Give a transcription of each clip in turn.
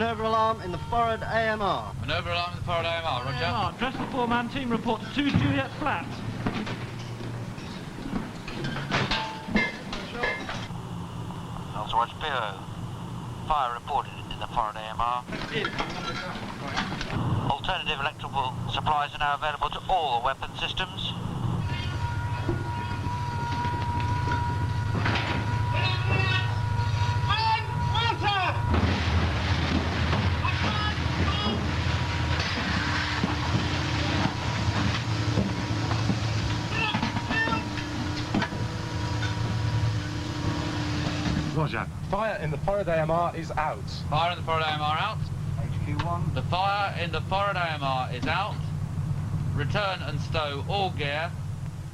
Manoeuvre alarm in the forward AMR. Manoeuvre alarm in the forward AMR, roger. AMR, dress the four-man team reports 2 Juliet flat. Watch Bureau. Fire reported in the forward AMR. Alternative electrical supplies are now available to all weapon systems. Roger. Fire in the forward AMR is out. Fire in the forward AMR out. HQ1. The fire in the forward AMR is out. Return and stow all gear.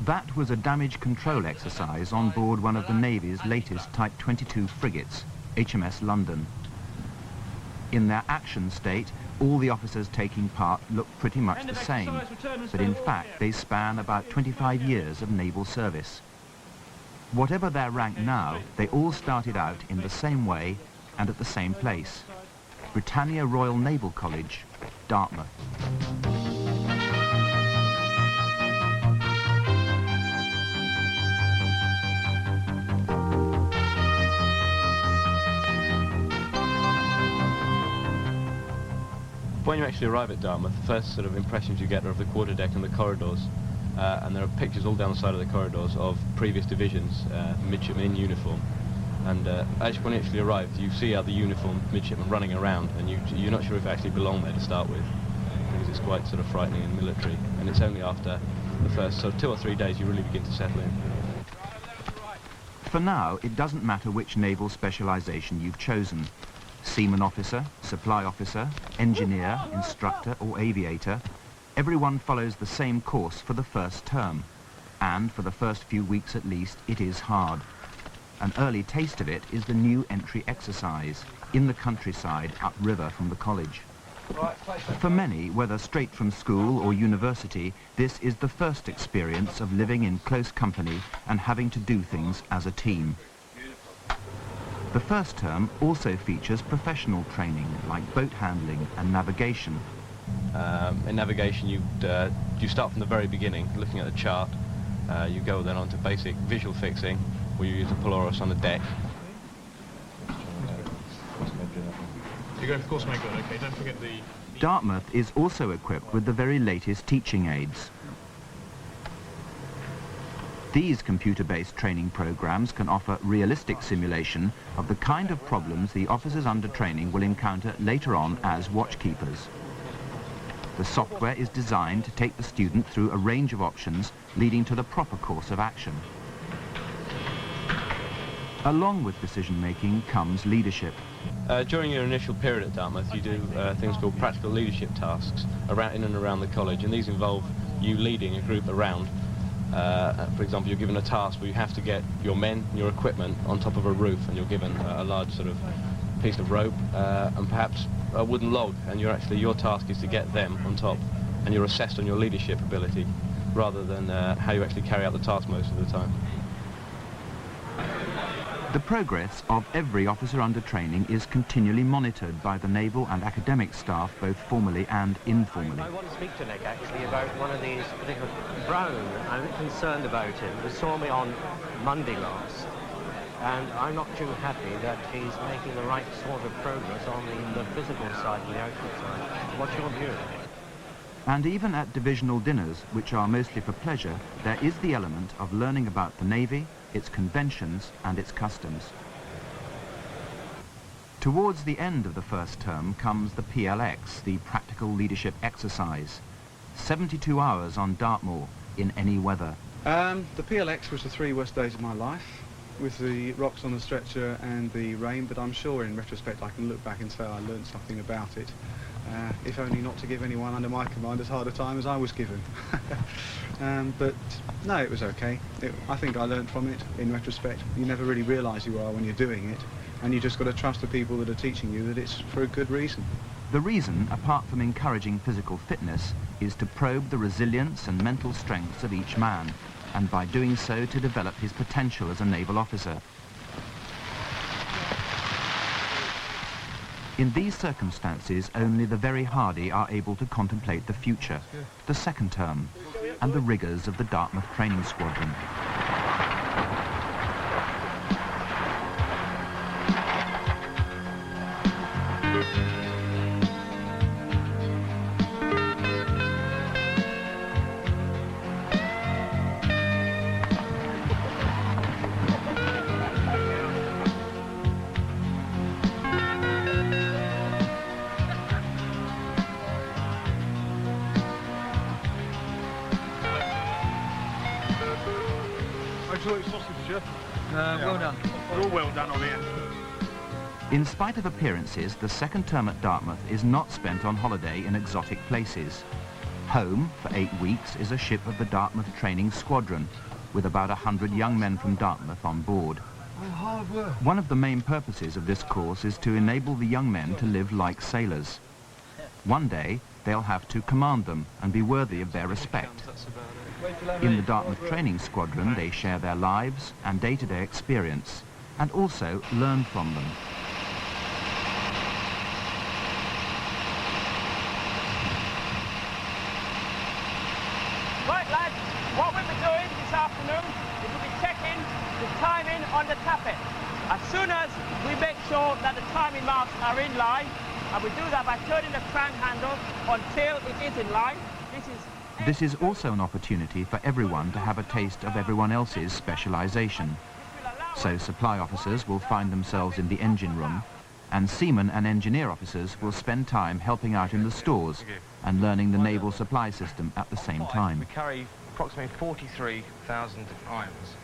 That was a damage control exercise on board one of the Navy's latest Type 22 frigates, HMS London. In their action state, all the officers taking part look pretty much the same, but in fact they span about 25 years of naval service. Whatever their rank now, they all started out in the same way and at the same place. Britannia Royal Naval College, Dartmouth. When you actually arrive at Dartmouth, the first sort of impressions you get are of the quarterdeck and the corridors. And there are pictures all down the side of the corridors of previous divisions, midshipmen in uniform. And when you actually arrive, you see other uniformed midshipmen running around, and you're not sure if they actually belong there to start with, because it's quite sort of frightening and military. And it's only after the first sort of 2 or 3 days you really begin to settle in. For now, it doesn't matter which naval specialisation you've chosen. Seaman officer, supply officer, engineer, instructor or aviator, everyone follows the same course for the first term, and for the first few weeks at least, it is hard. An early taste of it is the new entry exercise, in the countryside upriver from the college. For many, whether straight from school or university, this is the first experience of living in close company and having to do things as a team. The first term also features professional training, like boat handling and navigation. In navigation, you start from the very beginning, looking at the chart. You go then on to basic visual fixing, where you use a Polaris on the deck. You're going for course make good, okay? Don't forget the... Dartmouth is also equipped with the very latest teaching aids. These computer-based training programs can offer realistic simulation of the kind of problems the officers under training will encounter later on as watchkeepers. The software is designed to take the student through a range of options leading to the proper course of action. Along with decision-making comes leadership. During your initial period at Dartmouth, you do things called practical leadership tasks in and around the college, and these involve you leading a group around. For example, you're given a task where you have to get your men and your equipment on top of a roof, and you're given a large sort of piece of rope and perhaps a wooden log, and your task is to get them on top, and you're assessed on your leadership ability rather than how you actually carry out the task most of the time. The progress of every officer under training is continually monitored by the naval and academic staff, both formally and informally. I want to speak to Nick actually about one of these particular... Brown, I'm concerned about him. He saw me on Monday last, and I'm not too happy that he's making the right sort of progress on the physical side and the output side. What's your view? And even at divisional dinners, which are mostly for pleasure, there is the element of learning about the Navy, its conventions and its customs. Towards the end of the first term comes the PLX, the Practical Leadership Exercise. 72 hours on Dartmoor in any weather. The PLX was the 3 worst days of my life, with the rocks on the stretcher and the rain, but I'm sure in retrospect I can look back and say I learned something about it. If only not to give anyone under my command as hard a time as I was given. But no, it was okay. I think I learned from it in retrospect. You never really realise you are when you're doing it, and you just got to trust the people that are teaching you that it's for a good reason. The reason, apart from encouraging physical fitness, is to probe the resilience and mental strengths of each man, and by doing so to develop his potential as a naval officer. In these circumstances, only the very hardy are able to contemplate the future, the second term, and the rigours of the Dartmouth Training Squadron. Well done. We're all well done on here. In spite of appearances, the second term at Dartmouth is not spent on holiday in exotic places. Home, for 8 weeks, is a ship of the Dartmouth Training Squadron, with about 100 young men from Dartmouth on board. One of the main purposes of this course is to enable the young men to live like sailors. One day, they'll have to command them and be worthy of their respect. In the Dartmouth Training Squadron, they share their lives and day-to-day experience, and also learn from them. Right, lads, what we'll be doing this afternoon is we'll be checking the timing on the tappet. As soon as we make sure that the timing marks are in line, and we do that by turning the crank handle until it is in line. This is also an opportunity for everyone to have a taste of everyone else's specialisation. So supply officers will find themselves in the engine room, and seamen and engineer officers will spend time helping out in the stores and learning the naval supply system at the same time. We carry approximately 43,000 irons.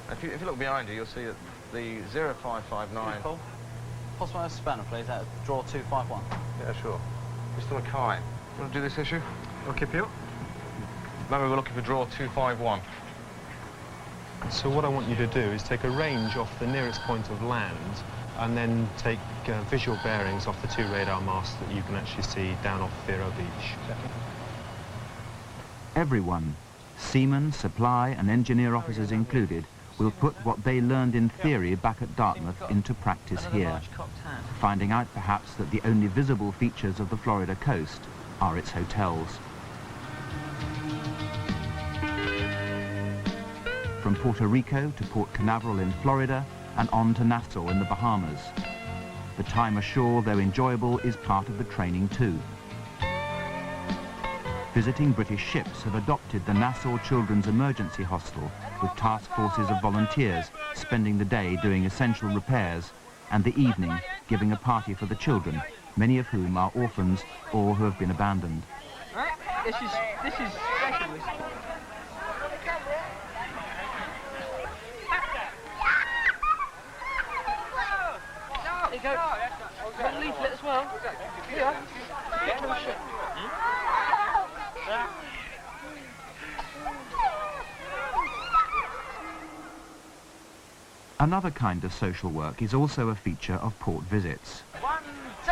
If you look behind you, you'll see that the 0559... Possibly a spanner, please, at draw 251. Yeah, sure. Mr. Mackay, you want to do this issue? Okay, Peel. Remember, we're looking for draw 251. So what I want you to do is take a range off the nearest point of land and then take visual bearings off the 2 radar masts that you can actually see down off Vero Beach. Everyone, seamen, supply and engineer officers included, will put what they learned in theory back at Dartmouth into practice here, finding out perhaps that the only visible features of the Florida coast are its hotels. From Puerto Rico to Port Canaveral in Florida and on to Nassau in the Bahamas. The time ashore, though enjoyable, is part of the training too. Visiting British ships have adopted the Nassau Children's Emergency Hostel with task forces of volunteers spending the day doing essential repairs and the evening giving a party for the children, many of whom are orphans or who have been abandoned. Right, this is special. There you go. Got a leaflet as well. Here. Get to the ship. Another kind of social work is also a feature of port visits. 1, 2.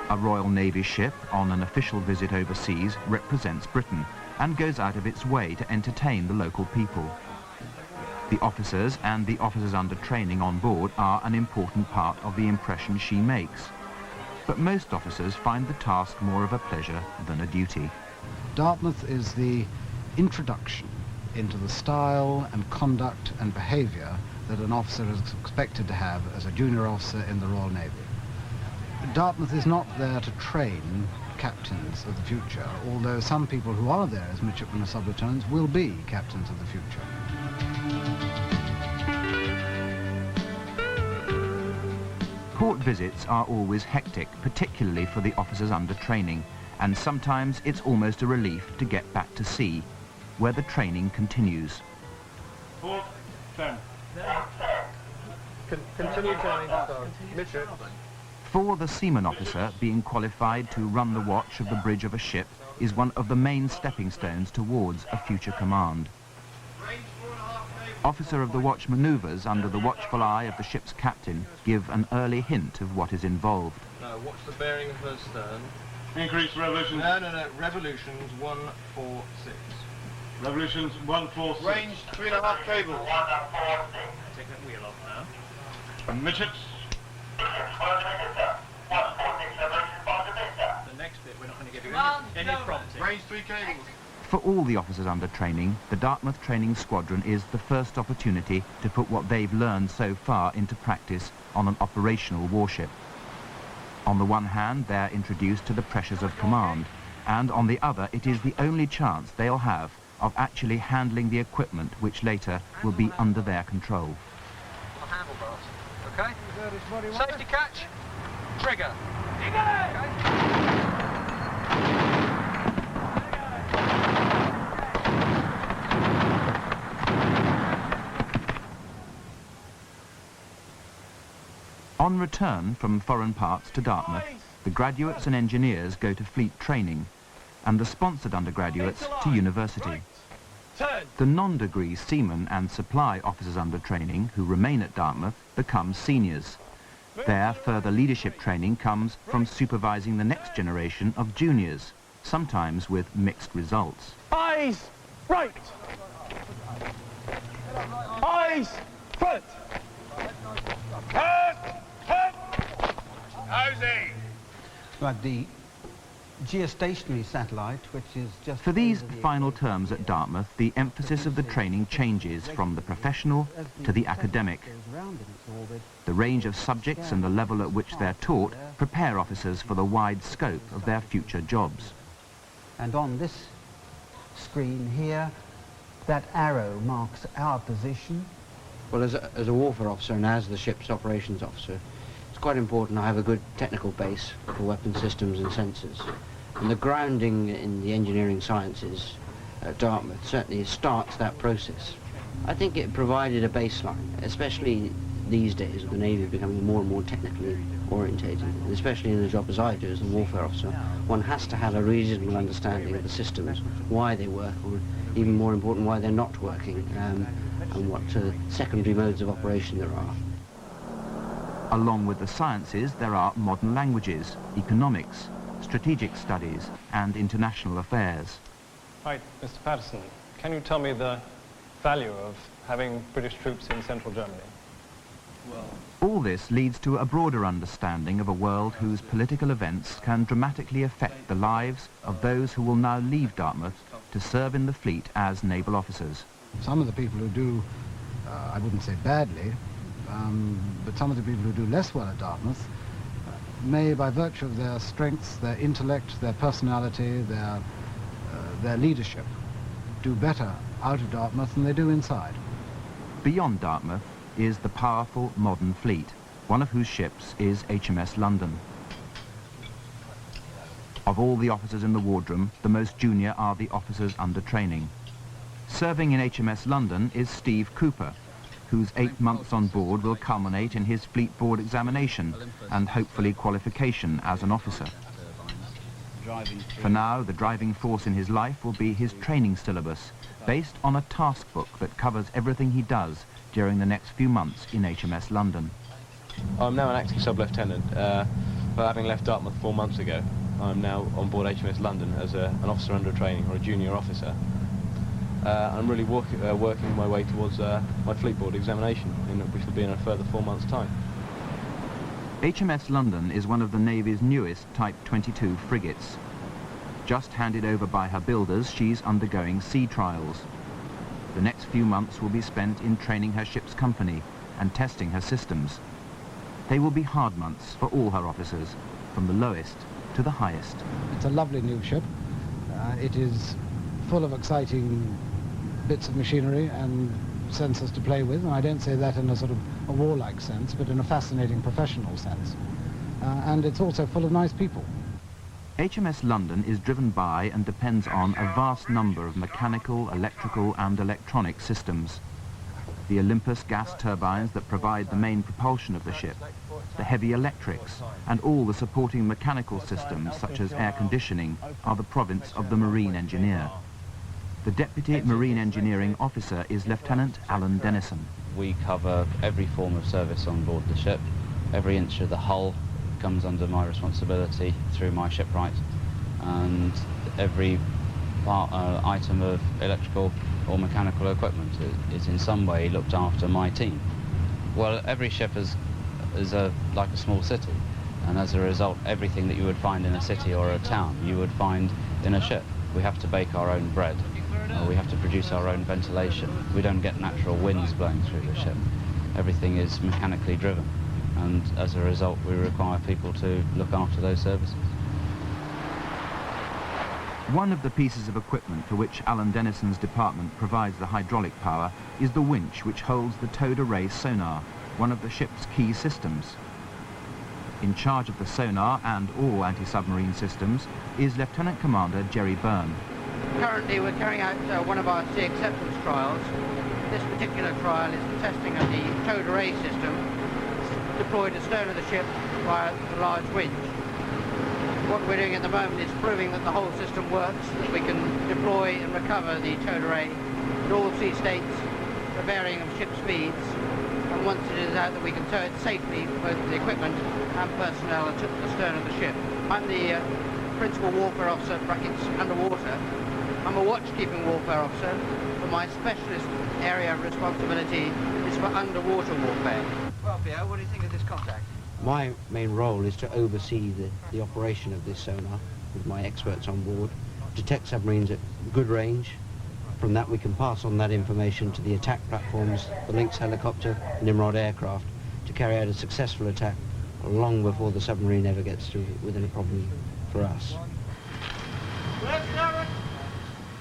A Royal Navy ship on an official visit overseas represents Britain and goes out of its way to entertain the local people. The officers and the officers under training on board are an important part of the impression she makes. But most officers find the task more of a pleasure than a duty. Dartmouth is the introduction into the style and conduct and behaviour that an officer is expected to have as a junior officer in the Royal Navy. Dartmouth is not there to train captains of the future, although some people who are there as midshipmen or sub-lieutenants will be captains of the future. Port visits are always hectic, particularly for the officers under training, and sometimes it's almost a relief to get back to sea, where the training continues. Port, turn. Continue turning, midship. For the seaman officer, being qualified to run the watch of the bridge of a ship is one of the main stepping stones towards a future command. Officer of the watch manoeuvres under the watchful eye of the ship's captain give an early hint of what is involved. No, watch the bearing of her stern. Increase revolutions. No, revolutions 146. Revolutions 146. Range 3.5 cables. Take that wheel off now. Midshets. The next bit we're not going to give you any prompting. Range 3 cables. For all the officers under training, the Dartmouth Training Squadron is the first opportunity to put what they've learned so far into practice on an operational warship. On the one hand, they're introduced to the pressures of command, and on the other, it is the only chance they'll have of actually handling the equipment which later will be under their control. Handlebars. Okay? Safety catch. Trigger. On return from foreign parts to Dartmouth, the graduates and engineers go to fleet training, and the sponsored undergraduates to university. The non-degree seamen and supply officers under training who remain at Dartmouth become seniors. Their further leadership training comes from supervising the next generation of juniors, sometimes with mixed results. Eyes right. Eyes front. Right, the geostationary satellite, which is just... For these final terms at Dartmouth, the emphasis of the training changes from the professional to the academic. The range of subjects and the level at which they're taught prepare officers for the wide scope of their future jobs. And on this screen here, that arrow marks our position. Well, as a warfare officer and as the ship's operations officer, it's quite important I have a good technical base for weapon systems and sensors. And the grounding in the engineering sciences at Dartmouth certainly starts that process. I think it provided a baseline, especially these days with the Navy becoming more and more technically orientated, and especially in a job as I do as a warfare officer. One has to have a reasonable understanding of the systems, why they work, or even more important, why they're not working, and what secondary modes of operation there are. Along with the sciences, there are modern languages, economics, strategic studies, and international affairs. Hi, Mr. Patterson. Can you tell me the value of having British troops in central Germany? All this leads to a broader understanding of a world whose political events can dramatically affect the lives of those who will now leave Dartmouth to serve in the fleet as naval officers. Some of the people who do, I wouldn't say badly, but some of the people who do less well at Dartmouth may, by virtue of their strengths, their intellect, their personality, their leadership, do better out of Dartmouth than they do inside. Beyond Dartmouth is the powerful modern fleet, one of whose ships is HMS London. Of all the officers in the wardroom, the most junior are the officers under training. Serving in HMS London is Steve Cooper, whose 8 months on board will culminate in his fleet board examination and hopefully qualification as an officer. For now, the driving force in his life will be his training syllabus, based on a task book that covers everything he does during the next few months in HMS London. I'm now an acting sub-lieutenant, but having left Dartmouth 4 months ago, I'm now on board HMS London as an officer under training, or a junior officer. I'm really working my way towards my fleet board examination, which will be in a further 4 months' time. HMS London is one of the Navy's newest Type 22 frigates. Just handed over by her builders, she's undergoing sea trials. The next few months will be spent in training her ship's company and testing her systems. They will be hard months for all her officers, from the lowest to the highest. It's a lovely new ship. It is full of exciting bits of machinery and sensors to play with, and I don't say that in a sort of a warlike sense, but in a fascinating professional sense. And it's also full of nice people. HMS London is driven by and depends on a vast number of mechanical, electrical and electronic systems. The Olympus gas turbines that provide the main propulsion of the ship, the heavy electrics and all the supporting mechanical systems such as air conditioning are the province of the Marine Engineer. The Deputy Marine Engineering Officer is Lieutenant Alan Dennison. We cover every form of service on board the ship. Every inch of the hull comes under my responsibility through my shipwright, and every item of electrical or mechanical equipment is in some way looked after my team. Well, every ship is like a small city, and as a result, everything that you would find in a city or a town, you would find in a ship. We have to bake our own bread. We have to produce our own ventilation. We don't get natural winds blowing through the ship. Everything is mechanically driven, and as a result, we require people to look after those services. One of the pieces of equipment for which Alan Dennison's department provides the hydraulic power is the winch which holds the towed array sonar, one of the ship's key systems. In charge of the sonar and all anti-submarine systems is Lieutenant Commander Jerry Byrne. Currently we're carrying out one of our sea acceptance trials. This particular trial is the testing of the towed array system deployed astern of the ship via the large winch. What we're doing at the moment is proving that the whole system works, that we can deploy and recover the towed array at all sea states, the varying of ship speeds, and once it is out that we can tow it safely, both the equipment and personnel at the stern of the ship. I'm the Principal Warfare Officer, brackets, underwater. I'm a watch-keeping warfare officer, but my specialist area of responsibility is for underwater warfare. Well, Pierre, what do you think of this contact? My main role is to oversee the operation of this sonar with my experts on board, detect submarines at good range. From that we can pass on that information to the attack platforms, the Lynx helicopter, Nimrod aircraft, to carry out a successful attack long before the submarine ever gets to within a problem for us.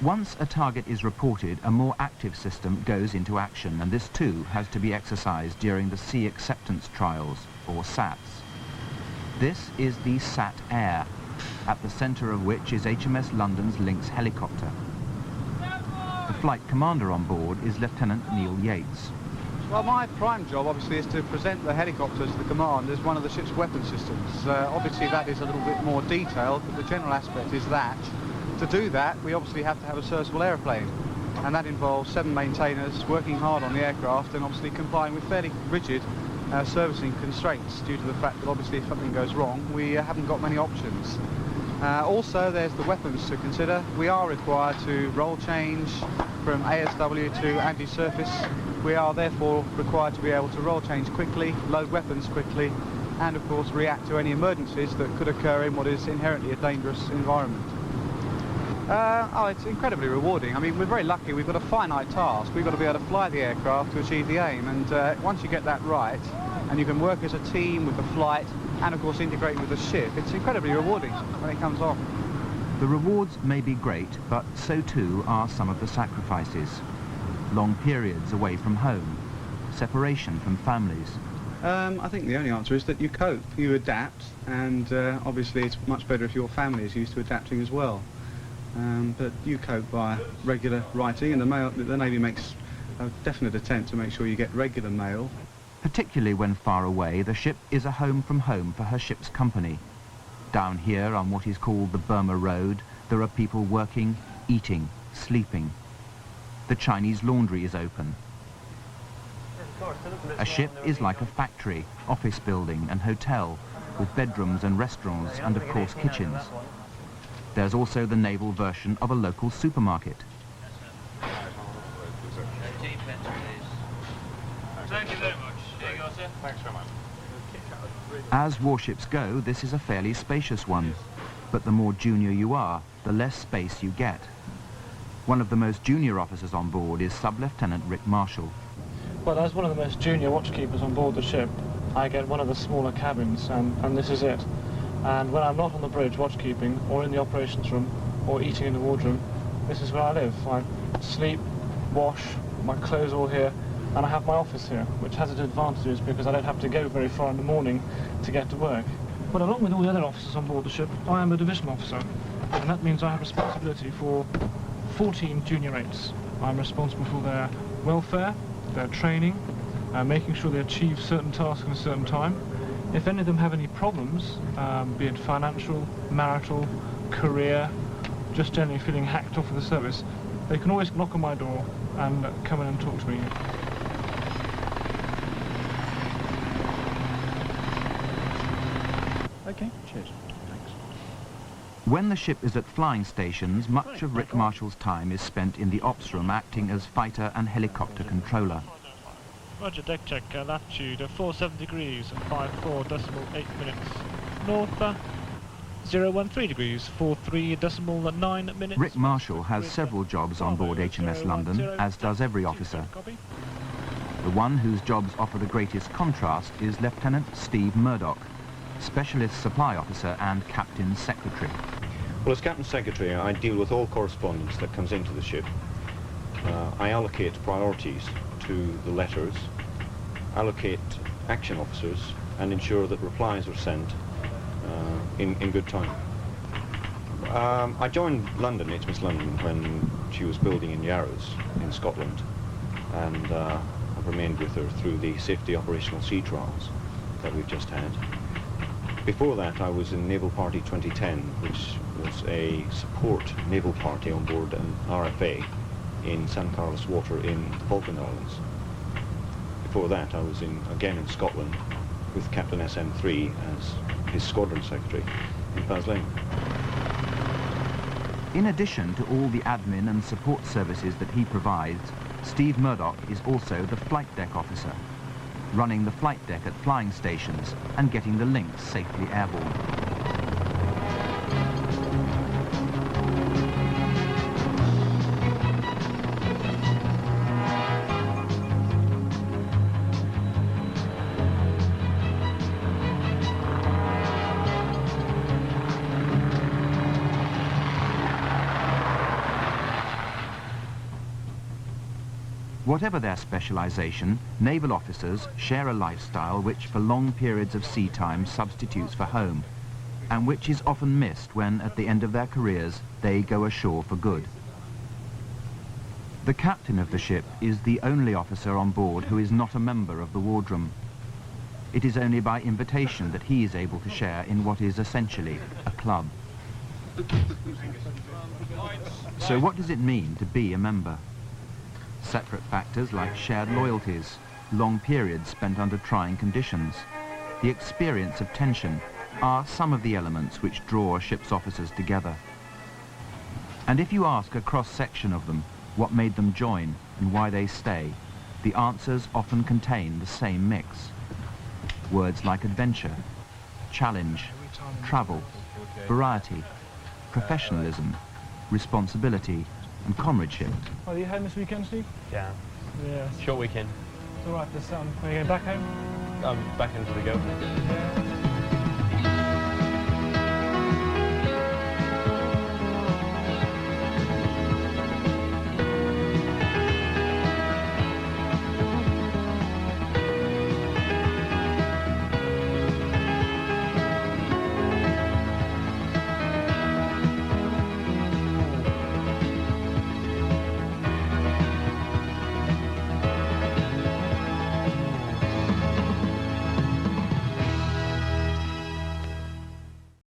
Once a target is reported, a more active system goes into action, and this too has to be exercised during the Sea Acceptance Trials, or SATs. This is the SAT Air, at the centre of which is HMS London's Lynx helicopter. The flight commander on board is Lieutenant Neil Yates. Well, my prime job, obviously, is to present the helicopter to the command as one of the ship's weapon systems. Obviously, that is a little bit more detailed, but the general aspect is that. To do that, we obviously have to have a serviceable aeroplane, and that involves 7 maintainers working hard on the aircraft and obviously complying with fairly rigid servicing constraints due to the fact that obviously if something goes wrong, we haven't got many options. Also, there's the weapons to consider. We are required to roll change from ASW to anti-surface. We are therefore required to be able to roll change quickly, load weapons quickly, and of course react to any emergencies that could occur in what is inherently a dangerous environment. It's incredibly rewarding. I mean, we're very lucky. We've got a finite task. We've got to be able to fly the aircraft to achieve the aim, and once you get that right, and you can work as a team with the flight, and of course integrate with the ship, it's incredibly rewarding when it comes off. The rewards may be great, but so too are some of the sacrifices. Long periods away from home, separation from families. I think the only answer is that you cope, you adapt, and obviously it's much better if your family is used to adapting as well. But you cope by regular writing, and the Navy makes a definite attempt to make sure you get regular mail. Particularly when far away, the ship is a home from home for her ship's company. Down here on what is called the Burma Road, there are people working, eating, sleeping. The Chinese laundry is open. A ship is like a factory, office building and hotel, with bedrooms and restaurants and of course kitchens. There's also the naval version of a local supermarket. Thank you very much. Here you go, sir. Thanks very much. As warships go, this is a fairly spacious one, but the more junior you are, the less space you get. One of the most junior officers on board is Sub-Lieutenant Rick Marshall. Well, as one of the most junior watchkeepers on board the ship, I get one of the smaller cabins, and this is it. And when I'm not on the bridge watchkeeping, or in the operations room, or eating in the wardroom, this is where I live. I sleep, wash, my clothes all here, and I have my office here, which has its advantages because I don't have to go very far in the morning to get to work. But along with all the other officers on board the ship, I am a division officer, and that means I have responsibility for 14 junior rates. I'm responsible for their welfare, their training, making sure they achieve certain tasks in a certain time. If any of them have any problems, be it financial, marital, career, just generally feeling hacked off of the service, they can always knock on my door and come in and talk to me. Okay, cheers. Thanks. When the ship is at flying stations, much of Rick Marshall's time is spent in the ops room acting as fighter and helicopter controller. Roger, deck check, latitude 47 degrees, 54.8 minutes. North, 013 degrees, 43.9 minutes. Rick Marshall has several jobs on board HMS London, as does every officer. The one whose jobs offer the greatest contrast is Lieutenant Steve Murdoch, Specialist Supply Officer and Captain's Secretary. Well, as Captain Secretary, I deal with all correspondence that comes into the ship. I allocate priorities to the letters, allocate action officers, and ensure that replies are sent in good time. I joined London, HMS London, when she was building in Yarrows in Scotland, and I've remained with her through the safety operational sea trials that we've just had. Before that, I was in Naval Party 2010, which was a support naval party on board an RFA in San Carlos Water in the Falkland Islands. Before that, I was again in Scotland with Captain SM3 as his squadron secretary in Paz Lane. In addition to all the admin and support services that he provides, Steve Murdoch is also the flight deck officer, running the flight deck at flying stations and getting the links safely airborne. Whatever their specialisation, naval officers share a lifestyle which for long periods of sea time substitutes for home, and which is often missed when, at the end of their careers, they go ashore for good. The captain of the ship is the only officer on board who is not a member of the wardroom. It is only by invitation that he is able to share in what is essentially a club. So what does it mean to be a member? Separate factors like shared loyalties, long periods spent under trying conditions, the experience of tension are some of the elements which draw ship's officers together. And if you ask a cross-section of them what made them join and why they stay, the answers often contain the same mix. Words like adventure, challenge, travel, variety, professionalism, responsibility, and comradeship. Are you home this weekend, Steve? Yeah. Yeah. Short weekend. It's all right for some. Are you going back home? I'm back into the go.